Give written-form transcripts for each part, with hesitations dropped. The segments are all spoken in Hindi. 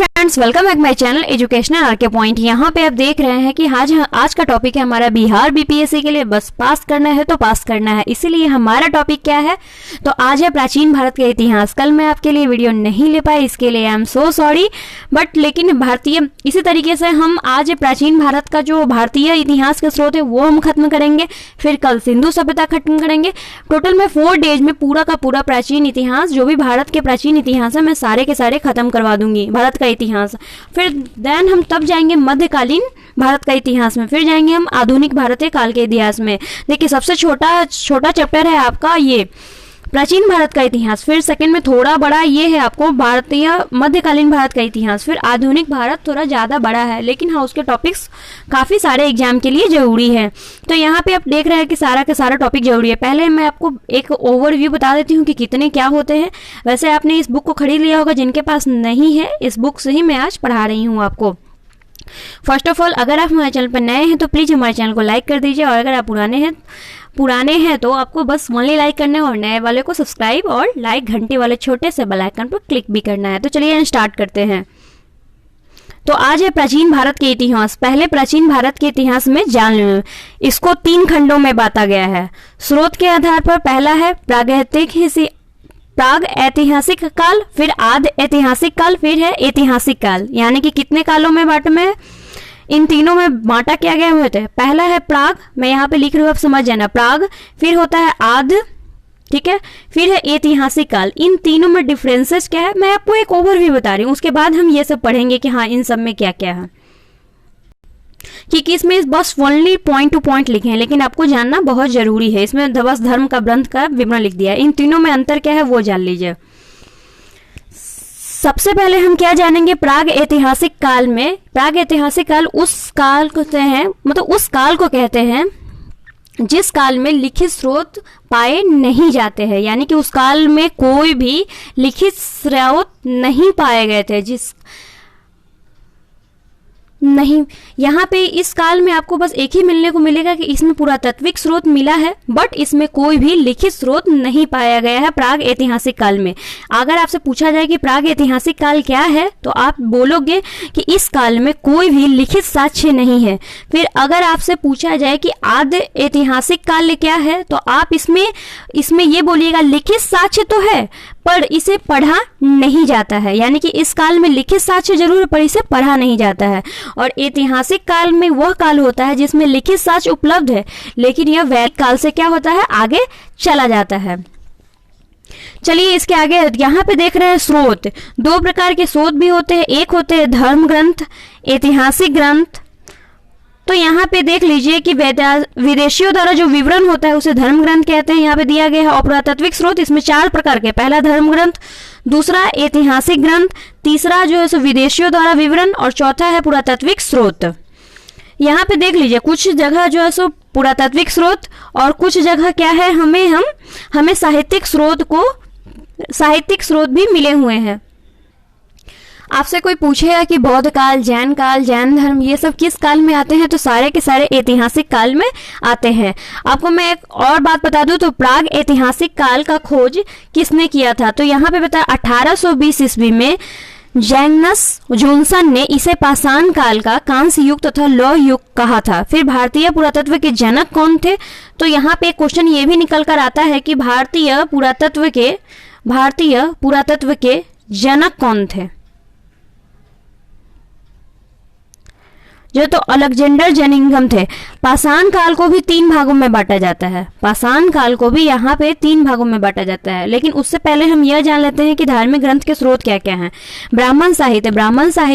Friends, welcome back my channel educational RK point. यहाँ पे आप देख रहे हैं कि आज का टॉपिक है हमारा बिहार बीपीएससी के लिए बस पास करना है तो पास करना है। इसीलिए हमारा टॉपिक क्या है, तो आज है प्राचीन भारत का इतिहास। कल मैं आपके लिए वीडियो नहीं ले पाई, इसके लिए I am so sorry, but लेकिन भारतीय इसी तरीके से हम आज प्राचीन भारत का जो भारतीय इतिहास के स्रोत है वो हम खत्म करेंगे। फिर कल सिंधु सभ्यता खत्म करेंगे। टोटल में 4 डेज में पूरा का पूरा प्राचीन इतिहास, जो भी भारत के प्राचीन इतिहास है, मैं सारे के सारे खत्म करवा दूंगी भारत का इतिहास। फिर देन हम तब जाएंगे मध्यकालीन भारत का इतिहास में, फिर जाएंगे हम आधुनिक भारतीय काल के इतिहास में। देखिए, सबसे छोटा चैप्टर है आपका ये प्राचीन भारत का इतिहास, फिर सेकंड में थोड़ा बड़ा ये है आपको भारतीय मध्यकालीन भारत का इतिहास, फिर आधुनिक भारत थोड़ा ज़्यादा बड़ा है, लेकिन हाँ उसके टॉपिक्स काफ़ी सारे एग्जाम के लिए ज़रूरी है। तो यहाँ पे आप देख रहे हैं कि सारा का सारा टॉपिक ज़रूरी है। पहले मैं आपको एक ओवरव्यू बता देती हूँ कि कितने क्या होते हैं। वैसे आपने इस बुक को खरीद लिया होगा, जिनके पास नहीं है इस बुक से ही मैं आज पढ़ा रही हूँ आपको। फर्स्ट ऑफ ऑल, अगर आप हमारे चैनल पर नए हैं तो प्लीज़ हमारे चैनल को लाइक कर दीजिए, और अगर आप पुराने हैं तो आपको बस ओनली लाइक करना है, और नए वाले को सब्सक्राइब और लाइक घंटी वाले छोटे से बेल आइकन पर क्लिक भी करना है। तो चलिए स्टार्ट करते हैं। तो आज है प्राचीन भारत के इतिहास। पहले प्राचीन भारत के इतिहास में जान लो, इसको 3 खंडों में बांटा गया है स्रोत के आधार पर। पहला है प्राग ऐतिहासिक काल, फिर आद ऐतिहासिक काल, फिर है ऐतिहासिक काल। यानी कि कितने कालों में बांटे में, इन तीनों में बांटा क्या गया हुआ है। पहला है प्राग, मैं यहाँ पे लिख रही हूँ, आप समझ जाना, प्राग। फिर होता है आद, ठीक है, फिर है ऐतिहासिक काल। इन तीनों में डिफरेंसेस क्या है, मैं आपको एक ओवरव्यू बता रही हूँ, उसके बाद हम ये सब पढ़ेंगे कि हाँ इन सब में क्या क्या है, क्योंकि इसमें बस ओनली पॉइंट टू पॉइंट लिखे हैं, लेकिन आपको जानना बहुत जरूरी है। इसमें बस धर्म का ग्रंथ का विवरण लिख दिया है। इन तीनों में अंतर क्या है वो जान लीजिए। सबसे पहले हम क्या जानेंगे, प्राग ऐतिहासिक काल में। प्राग ऐतिहासिक काल उस काल को कहते हैं, मतलब उस काल को कहते हैं जिस काल में लिखित स्रोत पाए नहीं जाते हैं। यानी कि उस काल में कोई भी लिखित स्रोत नहीं पाए गए थे, नहीं। यहाँ पे इस काल में आपको बस एक ही मिलने को मिलेगा कि इसमें पुरातात्विक स्रोत मिला है, बट इसमें कोई भी लिखित स्रोत नहीं पाया गया है प्राग ऐतिहासिक काल में। अगर आपसे पूछा जाए कि प्राग ऐतिहासिक काल क्या है, तो आप बोलोगे कि इस काल में कोई भी लिखित साक्ष्य नहीं है। फिर अगर आपसे पूछा जाए कि आद ऐतिहासिक काल क्या है, तो आप इसमें ये बोलिएगा लिखित साक्ष्य तो है पर इसे पढ़ा नहीं जाता है। यानी कि इस काल में लिखित साक्ष्य जरूर है पर इसे पढ़ा नहीं जाता है। और ऐतिहासिक काल में वह काल होता है जिसमें लिखित साक्ष्य उपलब्ध है, लेकिन यह वैदिक काल से क्या होता है, आगे चला जाता है। चलिए इसके आगे यहाँ पे देख रहे हैं स्रोत। 2 प्रकार के स्रोत भी होते हैं, एक होते हैं धर्म ग्रंथ, ऐतिहासिक ग्रंथ। तो यहाँ पे देख लीजिए कि विदेशियों द्वारा जो विवरण होता है उसे धर्म ग्रंथ कहते हैं, यहाँ पे दिया गया है। और पुरातात्विक स्रोत इसमें 4 प्रकार के, पहला धर्म ग्रंथ, दूसरा ऐतिहासिक ग्रंथ, तीसरा जो है सो विदेशियों द्वारा विवरण, और चौथा है पुरातात्विक स्रोत। यहाँ पे देख लीजिए कुछ जगह जो है सो पुरातात्विक स्रोत और कुछ जगह क्या है, हमें साहित्यिक स्रोत भी मिले हुए हैं। आपसे कोई पूछेगा कि बौद्ध काल, जैन धर्म, ये सब किस काल में आते हैं, तो सारे के सारे ऐतिहासिक काल में आते हैं। आपको मैं एक और बात बता दूं, तो प्राग ऐतिहासिक काल का खोज किसने किया था, तो यहाँ पे बताया 1820 ईस्वी में जैगनस जॉनसन ने इसे पाषाण काल का कांस्य युग तथा लौह युग कहा था। फिर भारतीय पुरातत्व के जनक कौन थे, तो यहाँ पे क्वेश्चन ये भी निकल कर आता है कि भारतीय पुरातत्व के जनक कौन थे, जो तो अलेक्जेंडर जनिंगम थे। पाषाण काल को भी 3 भागों में बांटा जाता है, पाषाण काल को भी यहाँ पे 3 भागों में बांटा जाता है। लेकिन उससे पहले हम यह जान लेते हैं कि धार्मिक ग्रंथ के स्रोत क्या क्या हैं। ब्राह्मण साहित्य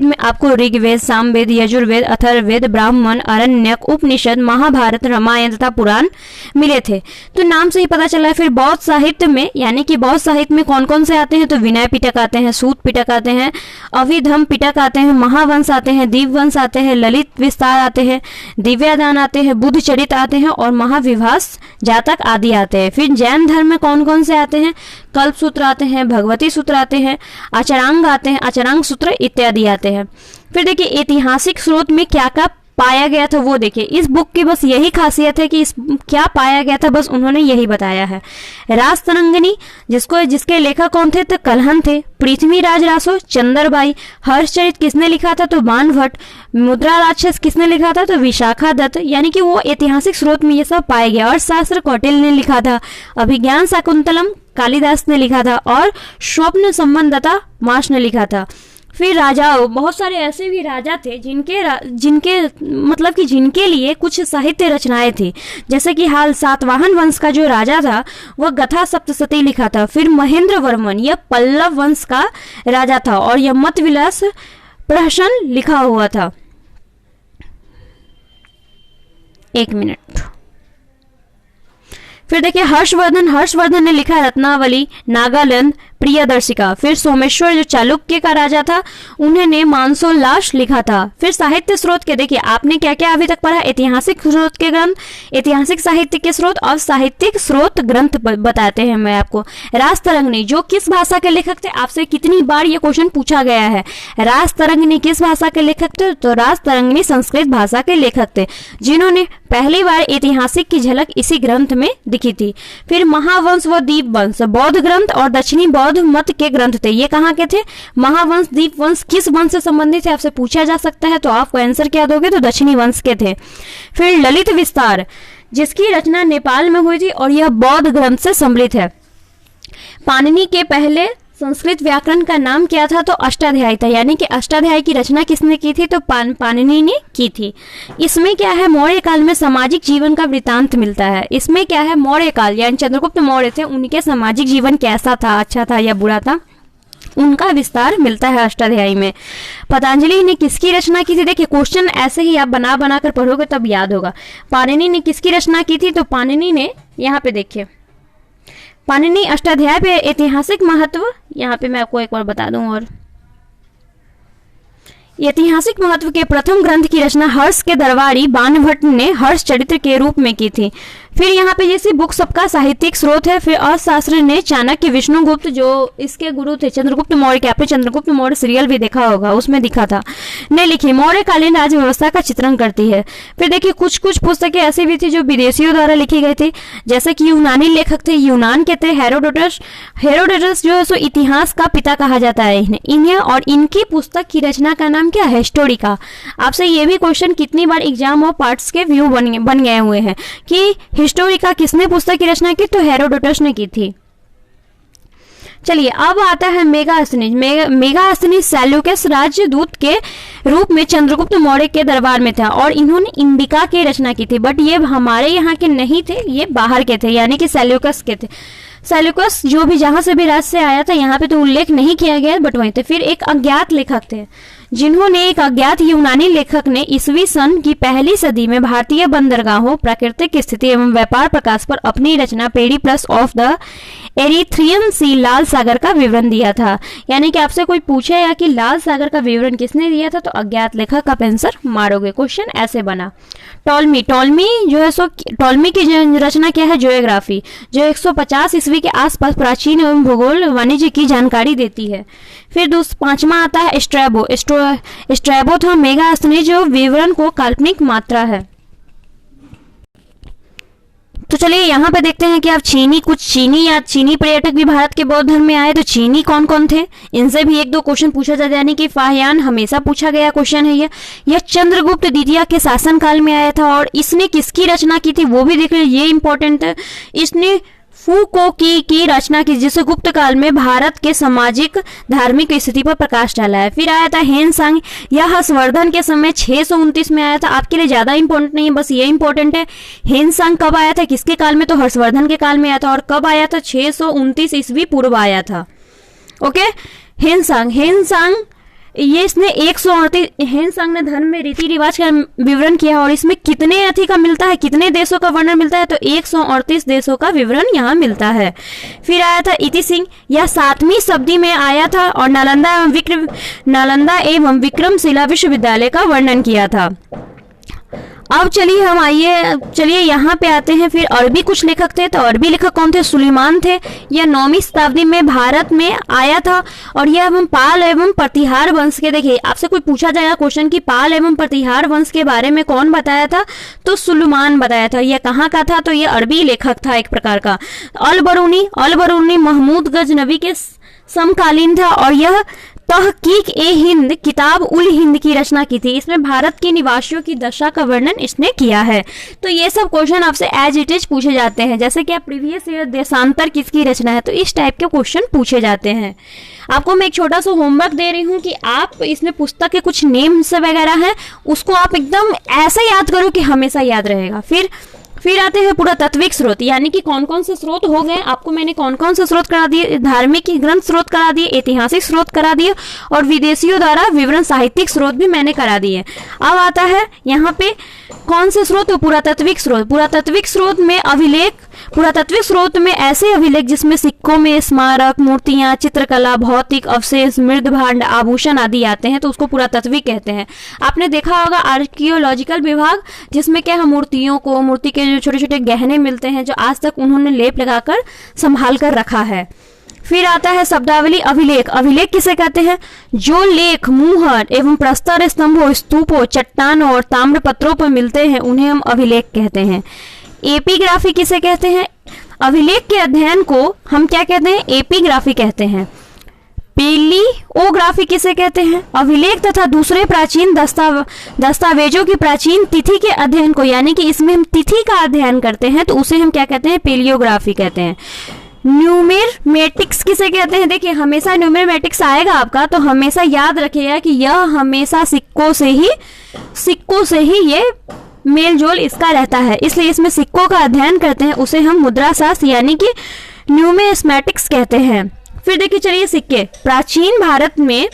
में आपको ऋग्वेद, सामवेद, यजुर्वेद, अथर्ववेद, ब्राह्मण, अरण्यक, उपनिषद, महाभारत, रामायण तथा पुराण मिले थे। तो नाम से ही पता चला है। फिर बौद्ध साहित्य में, यानी कि बौद्ध साहित्य में कौन कौन से आते हैं, तो विनय पिटक आते हैं, सूत पिटक आते हैं, अभिधम पिटक आते हैं, महावंश आते हैं, दीपवंश आते हैं, ललित विस्तार आते हैं, दिव्यादान आते हैं, बुद्ध चरित आते हैं, और महाविभास जातक आदि आते हैं। फिर जैन धर्म में कौन कौन से आते हैं, कल्प सूत्र आते हैं, भगवती सूत्र आते हैं, आचरांग आते हैं, आचरांग सूत्र इत्यादि आते हैं। फिर देखिए ऐतिहासिक स्रोत में क्या क्या पाया गया था वो देखिए। इस बुक की बस यही खासियत है कि इस क्या पाया गया था बस उन्होंने यही बताया है। रास तरंगिणी जिसके लेखक कौन थे तो कल्हण थे। पृथ्वीराज रासो चंद्रबाई। हर्षचरित किसने लिखा था तो बाणभट्ट। मुद्रा राक्षस किसने लिखा था तो विशाखा दत्त। यानी कि वो ऐतिहासिक स्रोत में ये सब पाया गया। अर्थशास्त्र कौटिल्य ने लिखा था। अभिज्ञान शाकुंतलम कालिदास ने लिखा था और स्वप्न संबंधता मार्श ने लिखा था। फिर राजाओं, बहुत सारे ऐसे भी राजा थे जिनके लिए कुछ साहित्य रचनाएं थी। जैसे कि हाल सातवाहन वंश का जो राजा था वह गथा सप्तशती लिखा था। फिर महेंद्र वर्मन यह पल्लव वंश का राजा था और यह मत विलास प्रहसन लिखा हुआ था। एक मिनट। फिर देखिए हर्षवर्धन ने लिखा रत्नावली, नागालैंड, प्रियदर्शिका। फिर सोमेश्वर जो चालुक्य का राजा था उन्होंने मानसोल्लास लिखा था। फिर साहित्य स्रोत के देखिए आपने क्या क्या अभी तक पढ़ा, ऐतिहासिक स्रोत के ग्रंथ, ऐतिहासिक साहित्य के स्रोत और साहित्यिक स्रोत ग्रंथ बताते हैं मैं आपको। रास तरंगिणी जो किस भाषा के लेखक थे, आपसे कितनी बार ये क्वेश्चन पूछा गया है। रास तरंगिणी किस भाषा के लेखक थे तो रास तरंगिणी संस्कृत भाषा के लेखक थे जिन्होंने पहली बार ऐतिहासिक की झलक इसी ग्रंथ में दिखी थी। फिर महावंश व दीपवंश बौद्ध ग्रंथ और दक्षिणी बौद्ध मत के ग्रंथ थे। ये कहाँ के थे, महावंश दीपवंश किस वंश से संबंधित है आपसे पूछा जा सकता है तो आपको आंसर क्या दोगे तो दक्षिणी वंश के थे। फिर ललित विस्तार जिसकी रचना नेपाल में हुई थी और यह बौद्ध ग्रंथ से सम्मिलित है। पाणिनि के पहले संस्कृत व्याकरण का नाम क्या था तो अष्टाध्यायी था। यानी कि अष्टाध्यायी की रचना किसने की थी तो पाणिनि ने की थी। इसमें क्या है, मौर्य काल में सामाजिक जीवन का वृतांत मिलता है। इसमें क्या है, मौर्य काल यानी चंद्रगुप्त मौर्य थे उनके सामाजिक जीवन कैसा था, अच्छा था या बुरा था, उनका विस्तार मिलता है अष्टाध्यायी में। पतंजलि ने किसकी रचना की थी, देखिए क्वेश्चन ऐसे ही आप बना बना कर पढ़ोगे तब याद होगा। पाणिनि ने किसकी रचना की थी तो पाणिनि ने, यहाँ पे देखिए पाणिनि अष्टाध्याय पे ऐतिहासिक महत्व, यहाँ पे मैं आपको एक बार बता दूं, और ऐतिहासिक महत्व के प्रथम ग्रंथ की रचना हर्ष के दरबारी बाणभट्ट ने हर्ष चरित्र के रूप में की थी। फिर यहाँ पे जैसे बुक सबका साहित्यिक स्रोत है। फिर अर्थशास्त्र ने चाणक्य विष्णुगुप्त जो इसके गुरु थे चंद्रगुप्त मौर्य के, आपने चंद्रगुप्त मौर्य सीरियल भी देखा होगा उसमें दिखा था, ने लिखी मौर्यकालीन राज्य व्यवस्था का चित्रण करती है। फिर देखिए कुछ कुछ पुस्तकें ऐसी भी थी जो विदेशियों द्वारा लिखी गई थी। जैसे कि यूनानी लेखक थे, यूनान के थे हेरोडोटस जो है सो इतिहास का पिता कहा जाता है इन्हें और इनकी पुस्तक की रचना का नाम क्या है, हिस्टोरिका। आपसे ये भी क्वेश्चन कितनी बार एग्जाम और पार्ट्स के व्यू बन गए हुए हैं कि हिस्टोरिका किसने पुस्तक की रचना की तो हेरोडोटस ने की थी। चलिए अब आता है मेगास्थनीज। मेगास्थनीज सैल्यूकस राजदूत के रूप में चंद्रगुप्त मौर्य के दरबार में था और इन्होंने इंडिका की रचना की थी। बट ये हमारे यहाँ के नहीं थे, ये बाहर के थे यानी कि सैल्यूकस के थे। सैल्यूकस जो भी जहां से भी राज्य से आया था, यहाँ पे तो उल्लेख नहीं किया गया बट वहीं थे। फिर एक अज्ञात लेखक थे जिन्होंने, एक अज्ञात यूनानी लेखक ने ईसवी सन की पहली सदी में भारतीय बंदरगाहों, प्राकृतिक स्थिति एवं व्यापार प्रकाश पर अपनी रचना पेरिप्लस ऑफ द एरिथ्रियन सी, लाल सागर का विवरण दिया था। यानी कि आपसे कोई पूछे या कि लाल सागर का विवरण किसने दिया था तो अज्ञात लेखक का आंसर मारोगे। क्वेश्चन ऐसे बना। टॉलमी जो है सो टॉलमी की रचना क्या है, ज्योग्राफी, जो 150 ईस्वी के आसपास प्राचीन एवं भूगोल वाणिज्य की जानकारी देती है। फिर पांचवा आता है स्ट्रैबो था मेगास्थनीज जो विवरण को काल्पनिक मात्रा है। तो चलिए यहाँ पे देखते हैं कि आप चीनी पर्यटक भी भारत के बौद्ध धर्म में आए तो चीनी कौन कौन थे, इनसे भी एक दो क्वेश्चन पूछा जाता है। यानी कि फाहियान हमेशा पूछा गया क्वेश्चन है यह चंद्रगुप्त द्वितीय के शासन काल में आया था और इसने किसकी रचना की थी वो भी देख लीजिए, ये इंपॉर्टेंट है। इसने फूको की रचना की जिसे गुप्त काल में भारत के सामाजिक धार्मिक स्थिति पर प्रकाश डाला है। फिर आया था हेनसांग, यह हर्षवर्धन के समय 629 में आया था। आपके लिए ज्यादा इंपॉर्टेंट नहीं है, बस ये इंपॉर्टेंट है हेनसांग कब आया था, किसके काल में, तो हर्षवर्धन के काल में आया था। और कब आया था, 629 ईस्वी पूर्व आया था। ओके, हेनसांग ये इसने 138 हेनसांग ने धर्म में रीति रिवाज का विवरण किया और इसमें कितने अथी का मिलता है, कितने देशों का वर्णन मिलता है तो 138 देशों का विवरण यहाँ मिलता है। फिर आया था इति सिंह, यह 7वीं शताब्दी में आया था और नालंदा एवं विक्रमशिला विश्वविद्यालय का वर्णन किया था। अब चलिए यहाँ पे आते हैं। फिर अरबी कुछ लेखक थे, तो अरबी लेखक कौन थे? सुलेमान थे। यह 9वीं शताब्दी में भारत में आया था और यह पाल एवं प्रतिहार वंश के, देखिए आपसे कोई पूछा जाएगा क्वेश्चन कि पाल एवं प्रतिहार वंश के बारे में कौन बताया था, तो सुलेमान बताया था। यह कहाँ का था? तो यह अरबी लेखक था एक प्रकार का। अल बरूनी महमूद गजनवी के समकालीन था और यह तहकीक ए हिंद किताब उल हिंद की रचना की थी। इसमें भारत के निवासियों की दशा का वर्णन इसने किया है। तो ये सब क्वेश्चन आपसे एज इट इज पूछे जाते हैं, जैसे कि आप प्रीवियस ईयर देशांतर किसकी रचना है, तो इस टाइप के क्वेश्चन पूछे जाते हैं। आपको मैं एक छोटा सा होमवर्क दे रही हूँ कि आप इसमें पुस्तक के कुछ नेम्स वगैरह हैं, उसको आप एकदम ऐसा याद करो कि हमेशा याद रहेगा। फिर आते हैं पुरातत्विक स्रोत, यानी कि कौन कौन से स्रोत हो गए। आपको मैंने कौन कौन से स्रोत करा दिए? धार्मिक ग्रंथ स्रोत करा दिए, ऐतिहासिक स्रोत करा दिए और विदेशियों द्वारा विवरण साहित्यिक स्रोत भी मैंने करा दिए। अब आता है यहाँ पे कौन से स्रोत? तो पुरातत्विक स्रोत। पुरातत्विक स्रोत में अभिलेख, पुरातत्विक स्रोत में ऐसे अभिलेख जिसमें सिक्कों में स्मारक, मूर्तियां, चित्रकला, भौतिक अवशेष, मृद भांड, आभूषण आदि आते हैं, तो उसको पुरातत्विक कहते हैं। आपने देखा होगा आर्कियोलॉजिकल विभाग, जिसमें क्या है, मूर्ति के जो छोटे छोटे गहने मिलते हैं जो आज तक उन्होंने लेप लगाकर संभाल कर रखा है। फिर आता है शब्दावली अभिलेख। अभिलेख किसे कहते हैं? जो लेख मुहर एवं प्रस्तर स्तंभों, स्तूपों, चट्टानों और ताम्रपत्रों पर मिलते हैं उन्हें हम अभिलेख कहते हैं। एपिग्राफी किसे कहते हैं? अभिलेख के अध्ययन को हम क्या कहते हैं? एपिग्राफी कहते हैं। पेलियोग्राफी किसे कहते हैं? अभिलेख तथा दूसरे प्राचीन दस्तावेजों की प्राचीन तिथि के अध्ययन को, यानी कि इसमें हम तिथि का अध्ययन करते हैं, तो उसे हम क्या कहते हैं? पेलियोग्राफी कहते हैं। न्यूमेरमेटिक्स किसे कहते हैं? देखिए हमेशा न्यूमेरमेटिक्स आएगा आपका, तो हमेशा याद रखिएगा कि यह हमेशा सिक्कों से ही ये मेल जोल इसका रहता है, इसलिए इसमें सिक्कों का अध्ययन करते हैं, उसे हम मुद्रा शास्त्र यानी कि न्यूमेस्मेटिक्स कहते हैं। फिर देखिए चलिए सिक्के। प्राचीन भारत में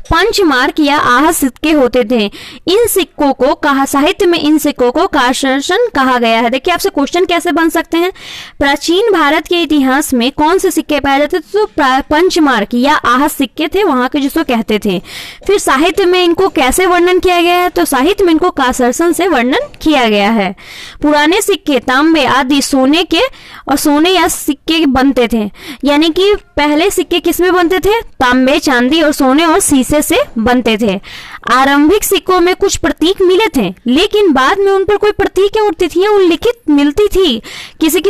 पंचमार्क या आहत सिक्के होते थे। इन सिक्कों को साहित्य में इन सिक्कों को कांसर्शन कहा गया है। देखिए आपसे क्वेश्चन कैसे बन सकते हैं? प्राचीन भारत के इतिहास में कौन से सिक्के पाए जाते थे? तो पंचमार्क या आहत सिक्के थे वहां के, जिसको कहते थे। फिर साहित्य में इनको कैसे वर्णन किया गया है? तो साहित्य में इनको कांसर्शन से वर्णन किया गया है। पुराने सिक्के तांबे आदि सोने या सिक्के बनते थे, यानी कि पहले सिक्के किस में बनते थे? तांबे, चांदी और सोने और शीशे से बनते थे। आरंभिक सिक्कों में कुछ प्रतीक मिले थे, लेकिन बाद में उन पर कोई प्रतीक और तिथियां उल्लिखित मिलती थी। किसी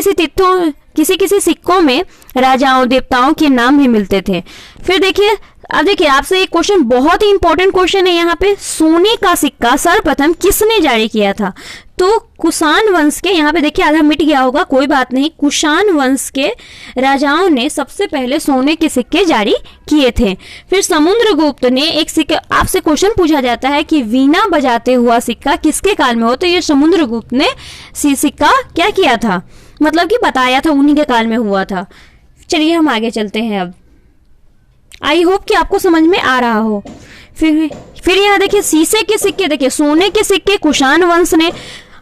किसी सिक्कों में राजाओं देवताओं के नाम भी मिलते थे। फिर देखिए आपसे एक क्वेश्चन, बहुत ही इंपॉर्टेंट क्वेश्चन है यहाँ पे। सोने का सिक्का सर्वप्रथम किसने जारी किया था? तो कुषाण वंश के, यहाँ पे देखिए आधा मिट गया होगा, कोई बात नहीं, कुषाण वंश के राजाओं ने सबसे पहले सोने के सिक्के जारी किए थे। फिर समुद्रगुप्त ने एक सिक्के, आपसे क्वेश्चन पूछा जाता है कि वीणा बजाते हुआ सिक्का किसके काल में हो? तो ये समुद्रगुप्त ने सिक्का क्या किया था, मतलब कि बताया था, उन्हीं के काल में हुआ था। चलिए हम आगे चलते हैं। अब आई होप कि आपको समझ में आ रहा हो। फिर यहाँ देखिए शीशे के सिक्के। देखिए सोने के सिक्के कुषाण वंश ने,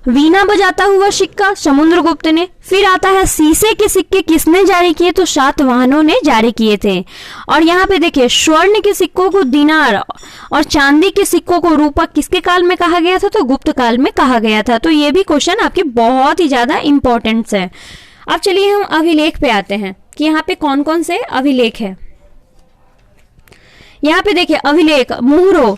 वीणा बजाता हुआ सिक्का समुद्रगुप्त ने। फिर आता है शीशे के सिक्के किसने जारी किए? तो सातवाहनों ने जारी किए थे। और यहाँ पे देखिए स्वर्ण के सिक्कों को दिनार और चांदी के सिक्कों को रूपक किसके काल में कहा गया था? तो गुप्त काल में कहा गया था। तो ये भी क्वेश्चन आपके बहुत ही ज्यादा इंपॉर्टेंट है। अब चलिए हम अभिलेख पे आते हैं कि यहाँ पे कौन कौन से अभिलेख है। यहाँ पे देखिए अभिलेख मुहरों,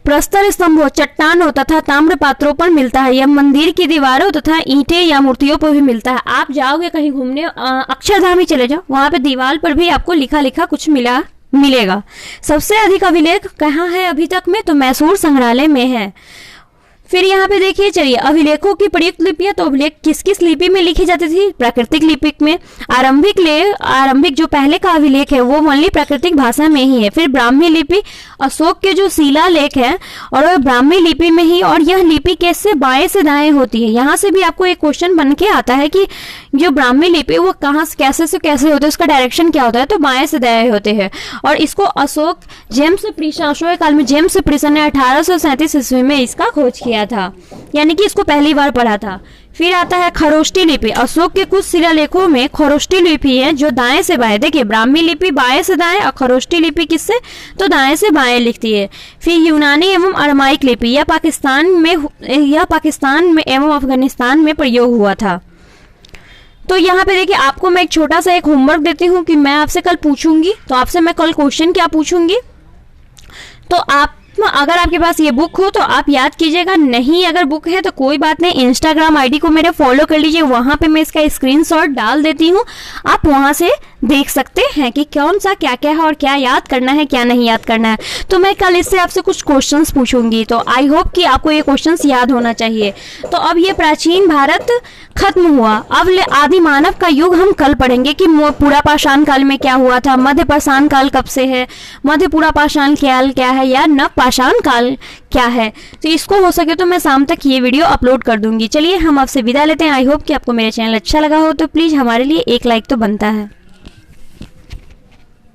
प्रस्तर स्तंभों, चट्टानों तथा ताम्र पात्रों पर मिलता है। यह मंदिर की दीवारों तथा ईंटें या मूर्तियों पर भी मिलता है। आप जाओगे कहीं घूमने, अक्षरधाम ही चले जाओ, वहां पे दीवार पर भी आपको लिखा कुछ मिलेगा। सबसे अधिक अभिलेख कहाँ है अभी तक में? तो मैसूर संग्रहालय में है। फिर यहाँ पे देखिए चलिए अभिलेखों की प्रयुक्त लिपियां। तो अभिलेख किस किस लिपि में लिखी जाती थी? प्राकृतिक लिपि में। आरंभिक जो पहले का अभिलेख है वो ओनली प्राकृतिक भाषा में ही है। फिर ब्राह्मी लिपि, अशोक के जो शिलालेख है और वह ब्राह्मी लिपि में ही, और यह लिपि कैसे बाएं से दाएं होती है। यहाँ से भी आपको एक क्वेश्चन बन के आता है कि जो ब्राह्मी लिपि वो कहाँ कैसे से कैसे होते हैं, उसका डायरेक्शन क्या होता है? तो बाएं से दाएं होते हैं। और इसको अशोक काल में जेम्स प्रीसन ने 1837 ईस्वी में इसका खोज किया था, यानी कि इसको पहली बार पढ़ा था। फिर आता है खरोष्टी लिपि। अशोक के कुछ शिलालेखों में खरोष्टी लिपि है जो दाएं से बाएं, देखिए ब्राह्मी लिपि बाएं से दाएं और खरोष्टी लिपि किससे, तो दाएं से बाएं लिखती है। फिर यूनानी एवं अरमाइक लिपि, यह पाकिस्तान में एवं अफगानिस्तान में प्रयोग हुआ था। तो यहाँ पे देखिए आपको मैं एक छोटा सा एक होमवर्क देती हूँ कि मैं आपसे कल पूछूंगी, तो आपसे मैं कल क्वेश्चन क्या पूछूंगी, तो आप अगर आपके पास ये बुक हो तो आप याद कीजिएगा, नहीं अगर बुक है तो कोई बात नहीं, इंस्टाग्राम आईडी को मेरे फॉलो कर लीजिए, वहां पे मैं इसका स्क्रीनशॉट डाल देती हूँ, आप वहां से देख सकते हैं कि कौन सा क्या क्या है और क्या याद करना है क्या नहीं याद करना है। तो मैं कल इससे आपसे कुछ क्वेश्चंस पूछूंगी, तो आई होप कि आपको ये क्वेश्चंस याद होना चाहिए। तो अब ये प्राचीन भारत खत्म हुआ, अब आदि मानव का युग हम कल पढ़ेंगे कि पूरा पाषाण काल में क्या हुआ था, मध्य पाषाण काल कब से है, मध्य पूरा पाषाण काल क्या है, या नव पाषाण काल क्या है। तो इसको हो सके तो मैं शाम तक ये वीडियो अपलोड कर दूंगी। चलिए हम आपसे विदा लेते हैं। आई होप कि आपको मेरा चैनल अच्छा लगा हो, तो प्लीज़ हमारे लिए एक लाइक तो बनता है।